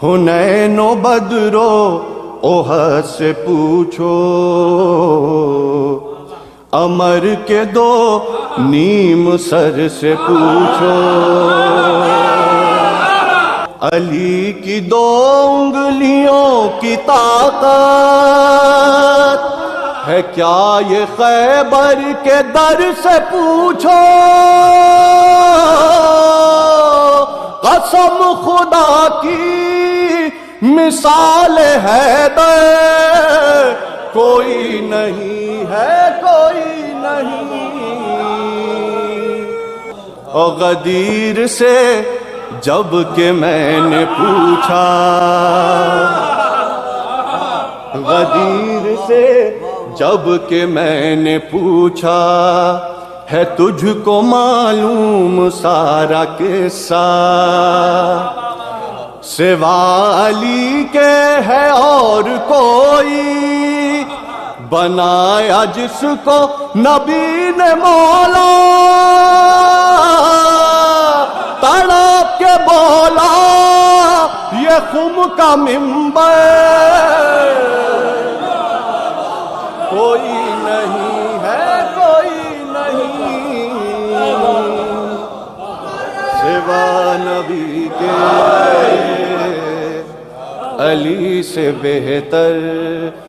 حنین و بدر و احد سے پوچھو، عمر کے دو نیم سر سے پوچھو، علی کی دو انگلیوں کی طاقت ہے کیا یہ خیبر کے در سے پوچھو، قسم خدا کی مثال حیدر کوئی نہیں ہے، کوئی نہیں۔ اور غدیر سے جب کہ میں نے پوچھا، غدیر سے جب کہ میں نے پوچھا، ہے تجھ کو معلوم سارا قصہ، سوا علی کے ہے اور کوئی بنایا جس کو نبی نے مولا، تڑپ کے بولا یہ خم کا منبر کوئی نہیں ہے، کوئی نہیں سوا نبی کے، علی سے بہتر